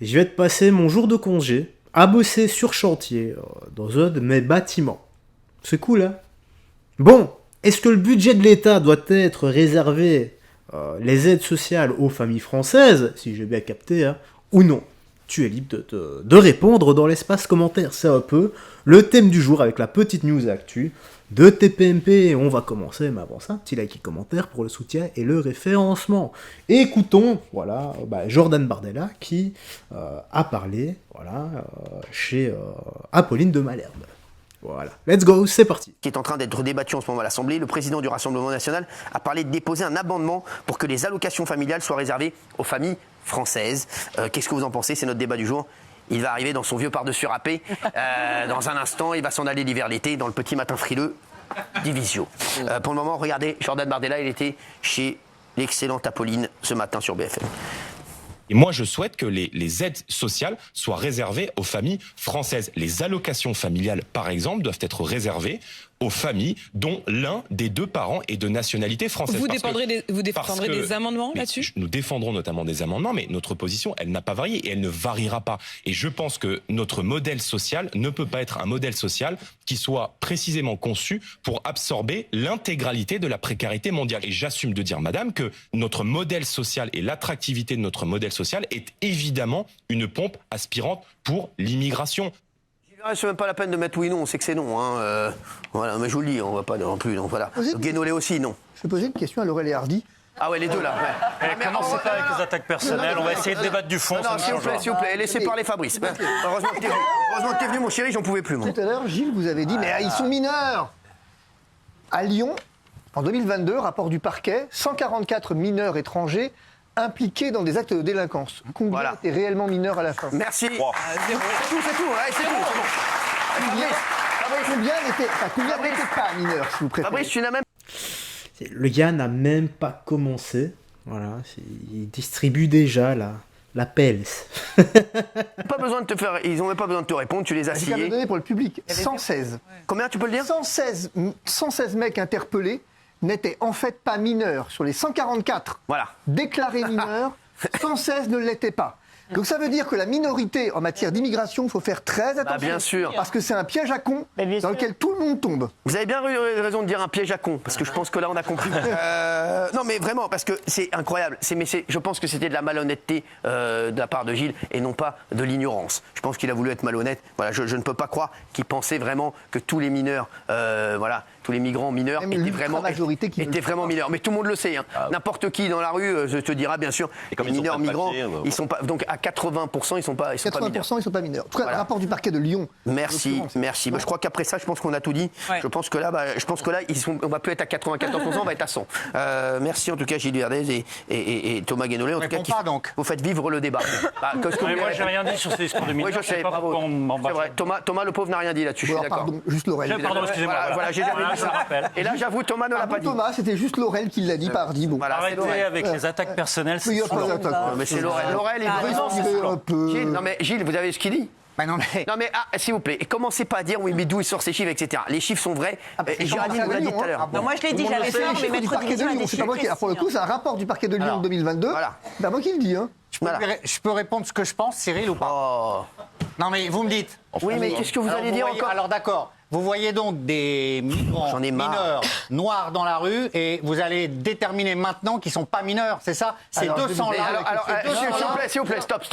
Je vais te passer mon jour de congé à bosser sur chantier dans un de mes bâtiments. C'est cool, hein? Bon, est-ce que le budget de l'État doit être réservé les aides sociales aux familles françaises, si j'ai bien capté, hein, ou non? Tu es libre de répondre dans l'espace commentaire. C'est un peu le thème du jour avec la petite news actu de TPMP. On va commencer, mais avant ça, petit like et commentaire pour le soutien et le référencement. Et écoutons, voilà, Jordan Bardella qui a parlé, voilà, chez Apolline de Malherbe. Voilà, let's go, c'est parti. Qui est en train d'être débattu en ce moment à l'Assemblée, le président du Rassemblement national a parlé de déposer un amendement pour que les allocations familiales soient réservées aux familles françaises. Qu'est-ce que vous en pensez? C'est notre débat du jour. Il va arriver dans son vieux par-dessus râpé. Dans un instant, il va s'en aller l'hiver l'été dans le petit matin frileux d'Ivisio. Pour le moment, regardez, Jordan Bardella, il était chez l'excellente Apolline ce matin sur BFM. Et moi, je souhaite que les aides sociales soient réservées aux familles françaises. Les allocations familiales, par exemple, doivent être réservées aux familles dont l'un des deux parents est de nationalité française. Vous défendrez des amendements là-dessus? Nous défendrons notamment des amendements, mais notre position, elle n'a pas varié et elle ne variera pas. Et je pense que notre modèle social ne peut pas être un modèle social qui soit précisément conçu pour absorber l'intégralité de la précarité mondiale. Et j'assume de dire, madame, que notre modèle social et l'attractivité de notre modèle social est évidemment une pompe aspirante pour l'immigration. C'est même pas la peine de mettre oui non, on sait que c'est non. Hein. Voilà, mais je vous le dis, on va pas non plus. Donc voilà. Guénolé aussi, non. Je vais poser une question à Laurel et Hardy. Ah ouais, les deux là. Ouais. Commencez pas avec les attaques personnelles, on va essayer de débattre du fond. Non, s'il vous plaît, laissez parler Fabrice. Okay. Heureusement que t'es venu, mon chéri, j'en pouvais plus. Moi. Tout à l'heure, Gilles, vous avez dit, mais ils sont mineurs. À Lyon, en 2022, rapport du parquet, 144 mineurs étrangers impliqués dans des actes de délinquance. Combien étaient réellement mineurs à la fin? Merci. Zéro. C'est tout, c'est tout. Combien n'étaient pas mineurs, si vous préférez? Fabrice, tu n'as même... Le gars n'a même pas commencé. Voilà, il distribue déjà la pelle. Pas besoin de te faire, ils n'ont même pas besoin de te répondre, tu les as sciés. Je vais donner pour le public, 116. Ouais. Combien tu peux le dire? 116 mecs interpellés n'étaient en fait pas mineurs. Sur les 144 déclarés mineurs, 116 ne l'étaient pas. Donc ça veut dire que la minorité en matière d'immigration, il faut faire très attention. Bien sûr. Parce que c'est un piège à con dans lequel tout le monde tombe. Vous avez bien eu raison de dire un piège à con, parce que je pense que là on a compris. Non mais vraiment, parce que c'est incroyable. Je pense que c'était de la malhonnêteté de la part de Gilles et non pas de l'ignorance. Je pense qu'il a voulu être malhonnête. Voilà, je ne peux pas croire qu'il pensait vraiment que tous les mineurs, tous les migrants mineurs étaient vraiment mineurs. Mais tout le monde le sait. Hein. N'importe qui dans la rue te dira bien sûr. Et comme les mineurs migrants, ils sont pas. Donc à 80%, ils sont pas mineurs. 80%, ils sont pas mineurs. En tout cas, le rapport du parquet de Lyon. Merci. Je crois qu'après ça, je pense qu'on a tout dit. Ouais. Je pense que là, on va plus être à 94%, on va être à 100. Merci en tout cas Gilles Verdez et Thomas Guénolé. En tout cas, vous faites vivre le débat. Moi, j'ai rien dit sur ces discours de mineurs. Oui, je sais. Bravo. C'est vrai. Thomas, le pauvre, n'a rien dit là-dessus. Je suis d'accord. Juste Laurel. Pardon, excusez-moi. Voilà, j'ai jamais dit ça. Et là, j'avoue, Thomas ne l'a pas dit. Thomas, c'était juste Laurel qui l'a dit par Hardy. Bon. Arrêtez avec les attaques personnelles. Mais c'est Laurel. Laurel est brisant. Non mais Gilles, vous avez ce qu'il dit? Non mais s'il vous plaît, commencez pas à dire oui mais d'où il sort ces chiffres, etc. Les chiffres sont vrais. Géraldine vous l'a dit tout à l'heure. Moi je l'ai dit, j'avais peur, mais maître Division a des chiffres précis. Pour le coup, c'est un rapport du parquet de Lyon 2022. C'est moi qui le dis. Je peux répondre ce que je pense, Cyril, ou pas? Non mais vous me dites. Oui mais qu'est-ce que vous allez dire encore? Alors d'accord. Vous voyez donc des migrants mineurs noirs dans la rue et vous allez déterminer maintenant qu'ils ne sont pas mineurs, c'est ça? Ces 200-là. Alors, s'il vous plaît, stop.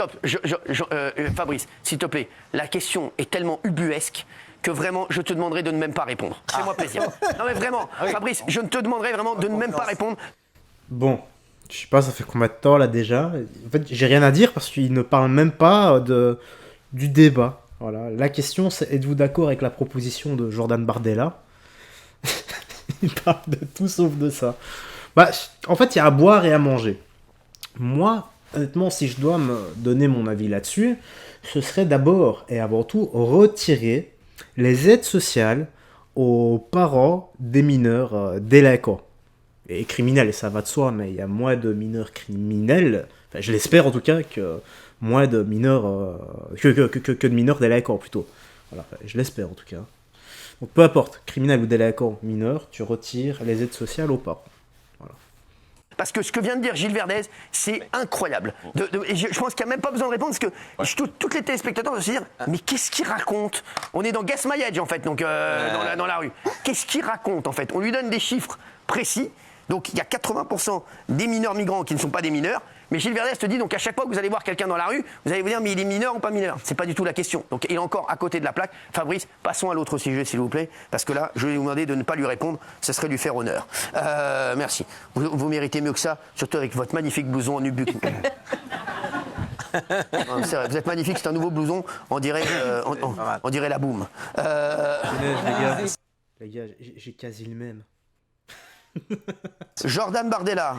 Fabrice, s'il te plaît, la question est tellement ubuesque que vraiment, je te demanderai de ne même pas répondre. Fais-moi plaisir. Non mais vraiment, Fabrice, je te demanderai vraiment de ne même pas répondre. Bon, je sais pas, ça fait combien de temps là déjà? En fait, j'ai rien à dire parce qu'il ne parle même pas du débat. Voilà. La question, c'est êtes-vous d'accord avec la proposition de Jordan Bardella? Il parle de tout sauf de ça. En fait, il y a à boire et à manger. Moi, honnêtement, si je dois me donner mon avis là-dessus, ce serait d'abord et avant tout retirer les aides sociales aux parents des mineurs délinquants. Et criminels, et ça va de soi, mais il y a moins de mineurs criminels, enfin, je l'espère en tout cas, que moins de mineurs que de mineurs délinquants plutôt. Voilà, je l'espère en tout cas. Donc peu importe, criminel ou délinquant mineur, tu retires les aides sociales aux parents. Voilà. Parce que ce que vient de dire Gilles Verdez, c'est incroyable. Et je pense qu'il n'y a même pas besoin de répondre, parce que toutes les téléspectateurs vont se dire mais qu'est-ce qu'il raconte? On est dans Gas Maillage, en fait, donc, dans la rue. Qu'est-ce qu'il raconte, en fait? On lui donne des chiffres précis. Donc il y a 80% des mineurs migrants qui ne sont pas des mineurs. Mais Gilles Verdez te dit, donc à chaque fois que vous allez voir quelqu'un dans la rue, vous allez vous dire, mais il est mineur ou pas mineur? C'est pas du tout la question. Donc il est encore à côté de la plaque. Fabrice, passons à l'autre sujet, s'il vous plaît, parce que là, je vais vous demander de ne pas lui répondre. Ce serait lui faire honneur. Merci. Vous méritez mieux que ça, surtout avec votre magnifique blouson en ubuck. Non, c'est vrai, vous êtes magnifique, c'est un nouveau blouson, on dirait la boum. Les gars, j'ai quasi le même. Jordan Bardella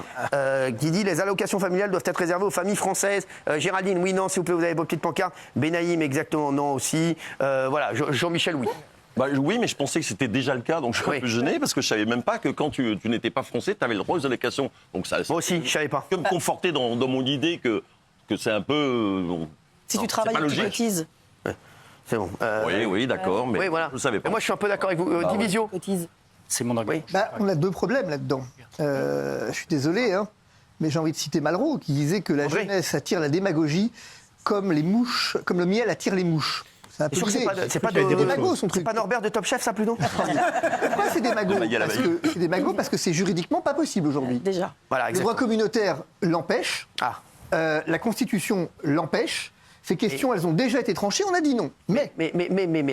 qui dit les allocations familiales doivent être réservées aux familles françaises. Géraldine, oui, non, s'il vous plaît, vous avez vos petites pancartes. Benaïm, exactement, non aussi. Voilà, Jean-Michel, oui. Bah, oui, mais je pensais que c'était déjà le cas, donc je suis un peu gêné parce que je savais même pas que quand tu n'étais pas français, tu avais le droit aux allocations. Donc ça, moi aussi, je savais pas. Que me conforter dans mon idée que c'est un peu. Si tu travailles, tu cotises. C'est bon. Oui, d'accord, mais oui, voilà. je ne savais pas. Et moi, je suis un peu d'accord avec vous. Divisio. C'est mon argument. On a deux problèmes là-dedans. Je suis désolé, hein, mais j'ai envie de citer Malraux, qui disait que la jeunesse attire la démagogie comme les mouches, comme le miel attire les mouches. C'est un peu c'est pas démago, son truc. C'est pas Norbert de Top Chef, ça, plutôt? Pourquoi c'est démago? C'est démago parce que c'est juridiquement pas possible aujourd'hui. Déjà. Voilà, le droit communautaire l'empêche. La Constitution l'empêche. Ces questions, elles ont déjà été tranchées, on a dit non. Mais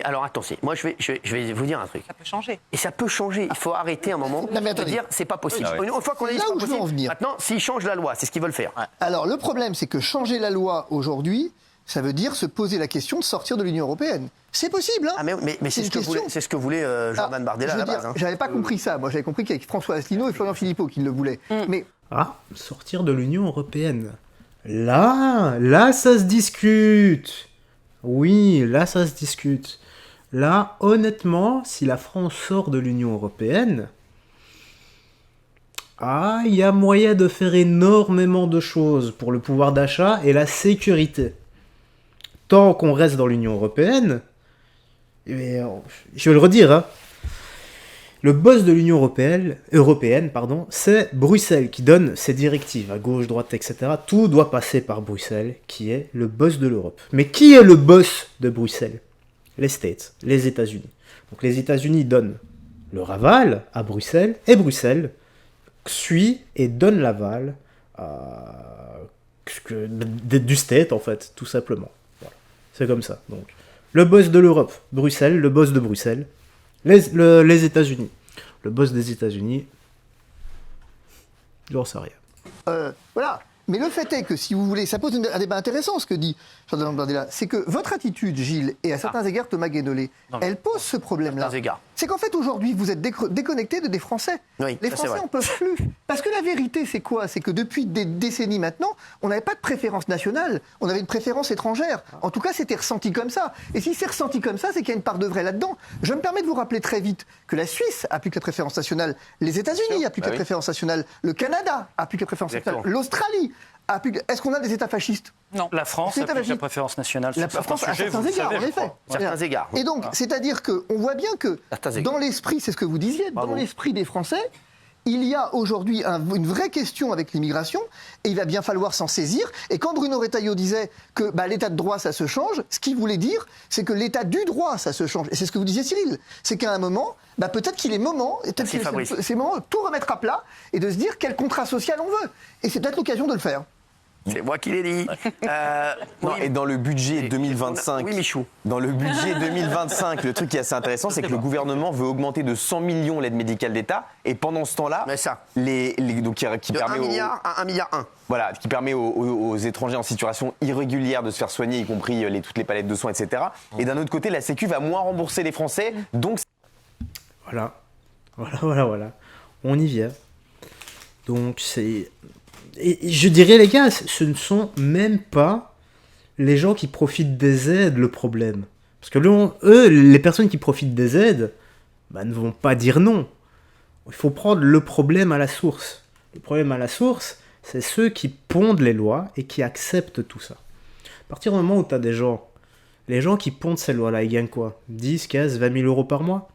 alors attention, moi je vais vous dire un truc. Ça peut changer. Et ça peut changer. Il faut arrêter un moment de dire c'est pas possible. Une fois qu'on a dit c'est pas possible, maintenant, s'ils changent la loi, c'est ce qu'ils veulent faire. Alors le problème, c'est que changer la loi aujourd'hui, ça veut dire se poser la question de sortir de l'Union européenne. C'est possible, hein? Mais c'est ce que voulait Jordan Bardella à la base. J'avais pas compris ça. Moi, j'avais compris qu'avec François Asselineau et Florian Philippot qu'ils le voulaient. Mais sortir de l'Union européenne. Là, ça se discute. Oui, là, ça se discute. Là, honnêtement, si la France sort de l'Union européenne, il y a moyen de faire énormément de choses pour le pouvoir d'achat et la sécurité. Tant qu'on reste dans l'Union européenne, je vais le redire, hein, le boss de l'Union européenne, c'est Bruxelles qui donne ses directives à gauche, droite, etc. Tout doit passer par Bruxelles, qui est le boss de l'Europe. Mais qui est le boss de Bruxelles? Les States, les États-Unis. Donc les États-Unis donnent leur aval à Bruxelles, et Bruxelles suit et donne l'aval du State, en fait, tout simplement. Voilà. C'est comme ça. Donc, le boss de l'Europe, Bruxelles, le boss de Bruxelles. Les États-Unis. Le boss des États-Unis, j'en sais rien. Voilà. Mais le fait est que, si vous voulez, ça pose un débat intéressant, ce que dit Jordan Bardella, c'est que votre attitude, Gilles, et à certains égards Thomas Guénolé, elle pose ce problème-là. C'est qu'en fait, aujourd'hui, vous êtes déconnectés des Français. Oui, les Français n'en peuvent plus. Parce que la vérité, c'est quoi? C'est que depuis des décennies maintenant, on n'avait pas de préférence nationale, on avait une préférence étrangère. En tout cas, c'était ressenti comme ça. Et si c'est ressenti comme ça, c'est qu'il y a une part de vrai là-dedans. Je me permets de vous rappeler très vite que la Suisse applique la préférence nationale, les États-Unis appliquent la préférence nationale, le Canada applique la préférence nationale, l'Australie applique... Est-ce qu'on a des États fascistes? Non. La France applique la préférence nationale sur certains France, à sujets, certains égards, en effet. Certains égards. Et donc, c'est-à-dire qu'on voit bien que dans l'esprit, c'est ce que vous disiez, dans l'esprit des Français, il y a aujourd'hui une vraie question avec l'immigration, et il va bien falloir s'en saisir. Et quand Bruno Retailleau disait que l'état de droit, ça se change, ce qu'il voulait dire, c'est que l'état du droit, ça se change. Et c'est ce que vous disiez, Cyril. C'est qu'à un moment, peut-être qu'il est moment, c'est moment de tout remettre à plat, et de se dire quel contrat social on veut. Et c'est peut-être l'occasion de le faire. C'est moi qui l'ai dit. Et dans le budget 2025, dans le budget 2025, le truc qui est assez intéressant, c'est que le gouvernement veut augmenter de 100 millions l'aide médicale d'État, et pendant ce temps-là, donc qui permet 1 milliard à 1,1 milliard. Voilà, qui permet aux étrangers en situation irrégulière de se faire soigner, y compris toutes les palettes de soins, etc. Et d'un autre côté, la Sécu va moins rembourser les Français, donc... Voilà. On y vient. Donc c'est... Et je dirais, les gars, ce ne sont même pas les gens qui profitent des aides le problème. Parce que eux, les personnes qui profitent des aides, ne vont pas dire non. Il faut prendre le problème à la source. Le problème à la source, c'est ceux qui pondent les lois et qui acceptent tout ça. À partir du moment où tu as des gens, les gens qui pondent ces lois-là, ils gagnent quoi? 10, 15, 20 000 euros par mois?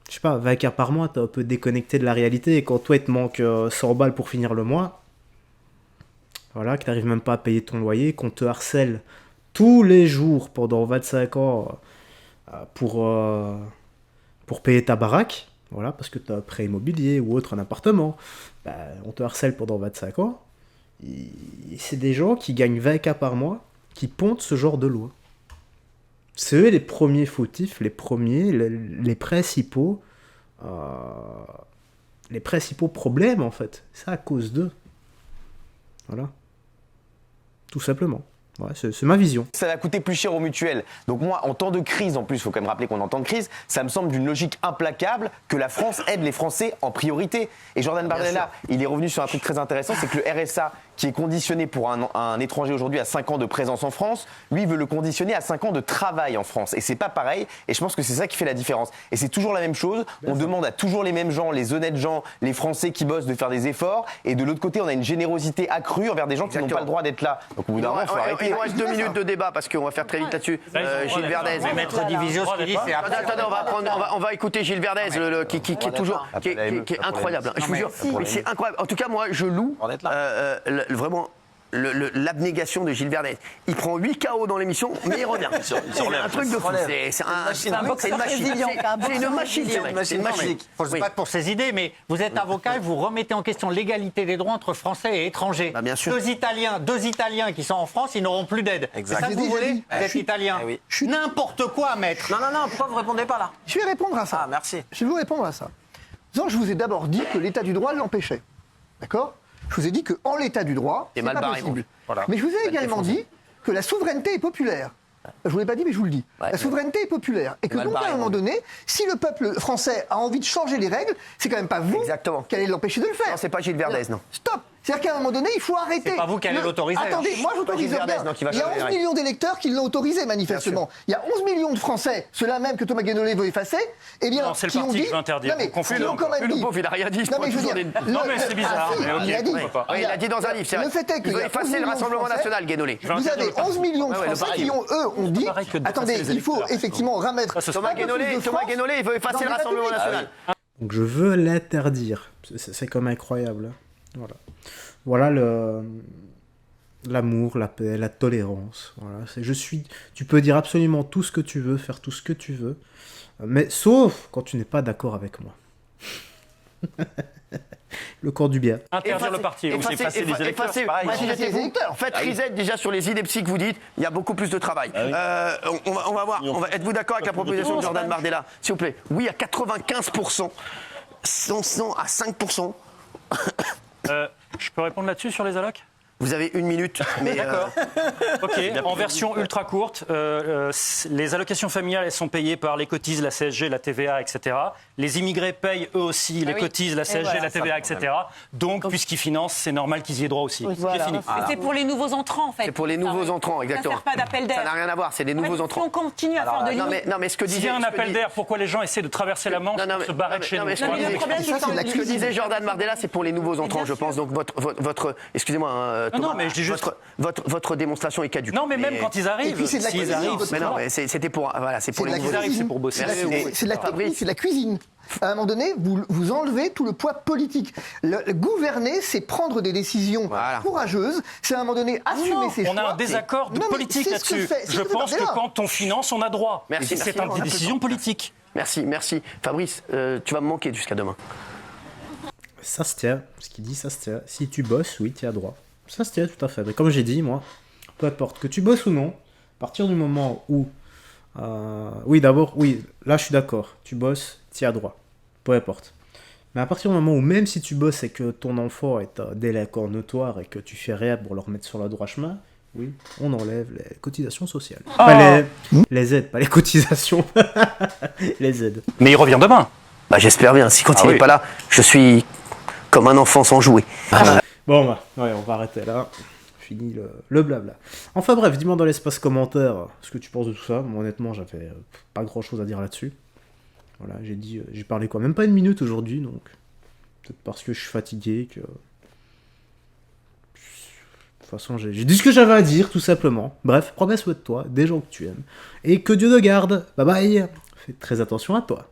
je sais pas, 20K par mois, t'es un peu déconnecté de la réalité, et quand toi, il te manque 100 balles pour finir le mois, voilà, que t'arrives même pas à payer ton loyer, qu'on te harcèle tous les jours pendant 25 ans pour payer ta baraque, voilà, parce que t'as un prêt immobilier ou autre, un appartement, bah, on te harcèle pendant 25 ans, et c'est des gens qui gagnent 20K par mois, qui pontent ce genre de loi. C'est eux les premiers fautifs, les principaux problèmes, en fait. C'est à cause d'eux. Voilà. Tout simplement. Ouais, c'est ma vision. Ça va coûter plus cher aux mutuelles. Donc moi, en temps de crise, en plus, il faut quand même rappeler qu'on est en temps de crise, ça me semble d'une logique implacable que la France aide les Français en priorité. Et Jordan Bardella, il est revenu sur un truc très intéressant, c'est que le RSA, qui est conditionné pour un étranger aujourd'hui à 5 ans de présence en France, lui veut le conditionner à 5 ans de travail en France. Et c'est pas pareil, et je pense que c'est ça qui fait la différence. Et c'est toujours la même chose, on demande à toujours les mêmes gens, les honnêtes gens, les Français qui bossent de faire des efforts, et de l'autre côté, on a une générosité accrue envers des gens qui n'ont pas le droit d'être là. Donc au bout d'un moment, il faut arrêter. Il nous reste 2 minutes de débat, parce qu'on va faire très vite là-dessus. Gilles Verdez. Maître Division, ce qu'il dit, c'est Attendez, on va écouter Gilles Verdez, qui est toujours qui est incroyable. Je vous jure, c'est incroyable. En tout cas, moi, je loue vraiment l'abnégation de Gilles Verdez. Il prend 8 KO dans l'émission, mais il revient. C'est un truc de fou. C'est une machine. C'est une machine. Il faut se battre pour ses idées, mais vous êtes avocat et vous remettez en question l'égalité des droits entre Français et étrangers. Bien sûr. Deux Italiens qui sont en France, ils n'auront plus d'aide. C'est ça que vous voulez d'être Italien. N'importe quoi, maître. Non, pourquoi vous ne répondez pas là? Je vais répondre à ça. Ah, merci. Je vais vous répondre à ça. Je vous ai d'abord dit que l'état du droit l'empêchait. D'accord? Je vous ai dit qu'en l'état du droit, c'est pas possible. Voilà. Mais je vous ai également dit que la souveraineté est populaire. Je ne vous l'ai pas dit, mais je vous le dis. La souveraineté est populaire. Et que donc, à un moment donné, si le peuple français a envie de changer les règles, c'est quand même pas vous qui allez l'empêcher de le faire. Non, c'est pas Gilles Verdez, non. Stop. C'est-à-dire qu'à un moment donné, il faut arrêter. C'est pas vous qui allez l'autoriser. Attendez, moi j'autorise rien. Il y a 11 millions d'électeurs qui l'ont autorisé, manifestement. Il y a 11 millions de Français, ceux-là même que Thomas Guénolé veut effacer, eh bien, c'est le parti qui veut interdire. Non, mais ils ont quand même dit. Le pauvre, il a rien dit. Non, mais je veux dire. Non, mais c'est bizarre. Il a dit. Il a dit dans un livre. Le fait est qu'il veut effacer le Rassemblement national, Guénolé. Vous avez 11 millions de Français qui ont, eux, ont dit. Attendez, il faut effectivement remettre. Thomas Guénolé, il veut effacer le Rassemblement national. Donc je veux l'interdire. C'est comme incroyable. Voilà l'amour, la paix, la tolérance. Voilà, tu peux dire absolument tout ce que tu veux, faire tout ce que tu veux, mais sauf quand tu n'es pas d'accord avec moi. Le corps du bien. Interdire le parti, ou effacer les électeurs. Faites reset déjà sur les idées psy que vous dites, il y a beaucoup plus de travail. On va voir, êtes-vous d'accord avec la proposition de Jordan Bardella? S'il vous plaît. Oui, à 95%, 100 à 5%. Je peux répondre là-dessus sur les allocs? Vous avez 1 minute, mais... D'accord. Ok, en version ultra courte, les allocations familiales, elles sont payées par les cotises, la CSG, la TVA, etc. Les immigrés payent eux aussi les cotises, la CSG, la TVA, etc. Donc, puisqu'ils financent, c'est normal qu'ils y aient droit aussi. C'est fini. C'est pour les nouveaux entrants, en fait. C'est pour les nouveaux entrants, exactement. Ça ne sert pas d'appel d'air. Ça n'a rien à voir, c'est des nouveaux entrants. On continue à faire de l'île. Non, mais ce que disait... S'il y a un appel d'air, pourquoi les gens essaient de traverser la Manche pour se barrer de chez nous? Ce que disait Jordan Bardella, c'est pour les nouveaux entrants, je pense. Donc, votre excusez-moi, non, mais je dis juste... Votre démonstration est caduque. Non, mais même quand ils arrivent, et puis c'est de la s'ils cuisine. arrivent, mais non, c'est pour voilà, c'est pour les nouveaux arrivent, c'est pour bosser. C'est de la technique, c'est de la cuisine. À un moment donné, vous enlevez tout le poids politique. Gouverner, c'est prendre des décisions courageuses. C'est à un moment donné assumer ses choix. On a un désaccord de politique là-dessus. Je pense que quand on finance, on a droit. C'est une décision politique. Merci. Fabrice, tu vas me manquer jusqu'à demain. Ça se tient. Ce qu'il dit, ça se tient. Si tu bosses, oui, tu as droit. Ça se tient tout à fait. Mais comme j'ai dit, moi, peu importe que tu bosses ou non, à partir du moment où... oui, d'abord, oui, là je suis d'accord. Tu bosses, tu as droit. Peu importe. Mais à partir du moment où même si tu bosses et que ton enfant est un délinquant notoire et que tu fais rien pour le remettre sur le droit chemin, oui, on enlève les cotisations sociales. Pas les aides, pas les cotisations. Les aides. Mais il revient demain. Bah, j'espère bien. Si quand il n'est pas là, je suis comme un enfant sans jouet. Bon, bah, ouais, on va arrêter là. Fini le blabla. Enfin bref, dis-moi dans l'espace commentaire ce que tu penses de tout ça. Moi, honnêtement, j'avais pas grand-chose à dire là-dessus. Voilà, j'ai parlé quoi, même pas 1 minute aujourd'hui, donc peut-être parce que je suis fatigué que... De toute façon, j'ai dit ce que j'avais à dire, tout simplement. Bref, prends bien soin de toi, des gens que tu aimes, et que Dieu te garde. Bye bye. Fais très attention à toi.